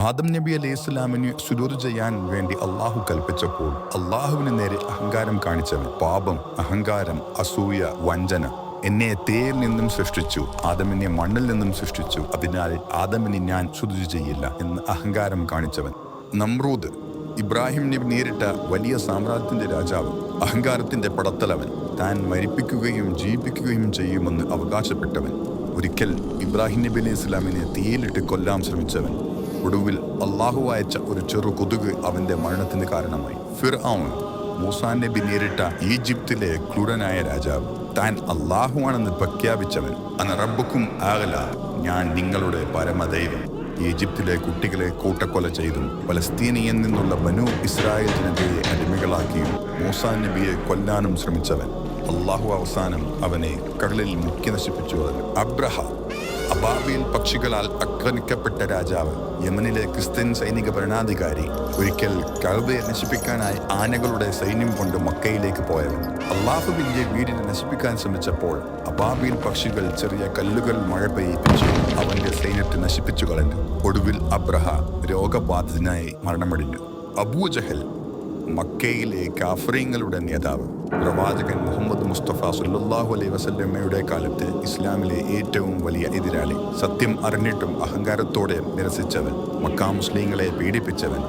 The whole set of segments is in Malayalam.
ആദം നബി അലൈഹി ഇസ്ലാമിന് സുജൂദ് ചെയ്യാൻ വേണ്ടി അള്ളാഹു കൽപ്പിച്ചപ്പോൾ അള്ളാഹുവിന് നേരെ അഹങ്കാരം കാണിച്ചവൻ, പാപം, അഹങ്കാരം, അസൂയ, വഞ്ചന, എന്നെ തേയിൽ നിന്നും സൃഷ്ടിച്ചു, ആദമിനെ മണ്ണിൽ നിന്നും സൃഷ്ടിച്ചു, അതിനാൽ ആദമിന് ഞാൻ സുജൂദ് ചെയ്യില്ല എന്ന് അഹങ്കാരം കാണിച്ചവൻ. നമ്രൂദ്, ഇബ്രാഹിം നബി നേരിട്ട വലിയ സാമ്രാജ്യത്തിന്റെ രാജാവ്, അഹങ്കാരത്തിന്റെ പടത്തലവൻ, താൻ മരിപ്പിക്കുകയും ജീവിപ്പിക്കുകയും ചെയ്യുമെന്ന് അവകാശപ്പെട്ടവൻ, ഒരിക്കൽ ഇബ്രാഹിം നബി അലൈഹി ഇസ്ലാമിനെ തീയിലിട്ട് കൊല്ലാൻ ശ്രമിച്ചവൻ, ഒടുവിൽ അള്ളാഹു അയച്ച ഒരു ചെറു കൊതുക് അവന്റെ മരണത്തിന് കാരണമായി. ഫിർഔൻ, മൂസാ നബി നേരിട്ട ഈജിപ്തിലെ ക്രൂരനായ രാജാവ്, താൻ അള്ളാഹുവാണെന്ന് പ്രഖ്യാപിച്ചവൻ, അന റബ്ബുക്കും ആകല, ഞാൻ നിങ്ങളുടെ പരമദൈവം. ഈജിപ്തിലെ കുട്ടികളെ കൂട്ടക്കൊല ചെയ്തും പലസ്തീനിയിൽ നിന്നുള്ള ബനു ഇസ്രായേൽ ജനതയെ അടിമകളാക്കിയും മൂസാ നബിയെ കൊല്ലാനും ശ്രമിച്ചവൻ, അള്ളാഹു അവസാനം അവനെ കടലിൽ മുക്കി നശിപ്പിച്ചു കളഞ്ഞു. അബ്രഹാം, അബാബീൽ പക്ഷികളാൽ ആക്രമിക്കപ്പെട്ട രാജാവ്, യമനിലെ ക്രിസ്ത്യൻ സൈനിക ഭരണാധികാരി, ഒരിക്കൽ കഅബയെ നശിപ്പിക്കാനായി ആനകളുടെ സൈന്യം കൊണ്ട് മക്കയിലേക്ക് പോയവൻ, അള്ളാഹുവിന്റെ വീടിനെ നശിപ്പിക്കാൻ ശ്രമിച്ചപ്പോൾ അബാബീൽ പക്ഷികൾ ചെറിയ കല്ലുകൾ മഴ പെയ്യിപ്പിച്ച് അവന്റെ സൈന്യത്തെ നശിപ്പിച്ചു കളഞ്ഞു. ഒടുവിൽ അബ്രഹാം രോഗബാധിതനായി മരണമടഞ്ഞു. അബൂജഹൽ, മക്കയിലെ കാഫിറുകളുടെ നേതാവ്, പ്രവാചകൻ മുഹമ്മദ് മുസ്തഫ സല്ലല്ലാഹു അലൈഹി വസല്ലമയുടെ കാലത്ത് ഇസ്ലാമിലെ ഏറ്റവും വലിയ എതിരാളി, സത്യം അറിഞ്ഞിട്ടും അഹങ്കാരത്തോടെ നിരസിച്ചവൻ, മക്കാ മുസ്ലിങ്ങളെ പീഡിപ്പിച്ചവൻ,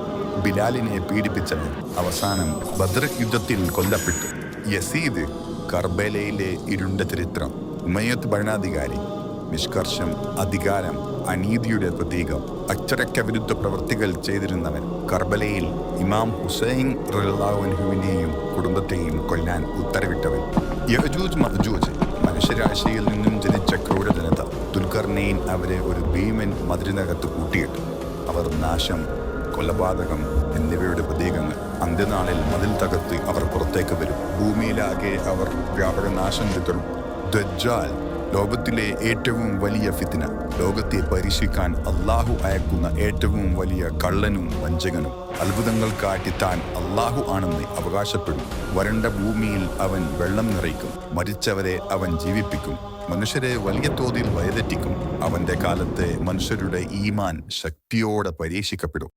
ബിലാലിനെ പീഡിപ്പിച്ചവൻ, അവസാനം ബദ്ർ യുദ്ധത്തിൽ കൊല്ലപ്പെട്ടു. യസീദ്, കർബലയിലെ ഇരുണ്ട ചരിത്രം, ഉമയ്യത്ത് ഭരണാധികാരി, നിഷ്കർഷം, അധികാരം, അനീതിയുടെ പ്രതീകം, അച്ചടക്ക വിരുദ്ധ പ്രവൃത്തികൾ ചെയ്തിരുന്നവൻ, കർബലയിൽ ഇമാം ഹുസൈൻ റളിയല്ലാഹു അൻഹുവിനെയും കുടുംബത്തെയും കൊല്ലാൻ ഉത്തരവിട്ടവൻ. യഅജൂജ് മഅജൂജ്, മനുഷ്യരാശിയിൽ നിന്നും ജനിച്ച ക്രൂര ജനത, ദുൽഖർനൈൻ അവരെ ഒരു ഭീമൻ മതിലിനകത്ത് കൂട്ടിയിട്ടു. അവർ നാശം, കൊലപാതകം എന്നിവയുടെ പ്രതീകങ്ങൾ. അന്ത്യനാളിൽ മതിൽ തകർത്ത് അവർ പുറത്തേക്ക് വരും. ഭൂമിയിലാകെ അവർ വ്യാപക നാശം വിതറും. ദജ്ജാൽ, ലോകത്തിലെ ഏറ്റവും വലിയ ഫിത്ന, ലോകത്തെ പരീക്ഷിക്കാൻ അള്ളാഹു അയക്കുന്ന ഏറ്റവും വലിയ കള്ളനും വഞ്ചകനും, അത്ഭുതങ്ങൾ കാട്ടി താൻ അള്ളാഹു ആണെന്ന് അവകാശപ്പെടും. വരണ്ട ഭൂമിയിൽ അവൻ വെള്ളം നിറയ്ക്കും, മരിച്ചവരെ അവൻ ജീവിപ്പിക്കും, മനുഷ്യരെ വലിയ തോതിൽ വഴിതെറ്റിക്കും. അവന്റെ കാലത്തെ മനുഷ്യരുടെ ഈമാൻ ശക്തിയോടെ പരീക്ഷിക്കപ്പെടും.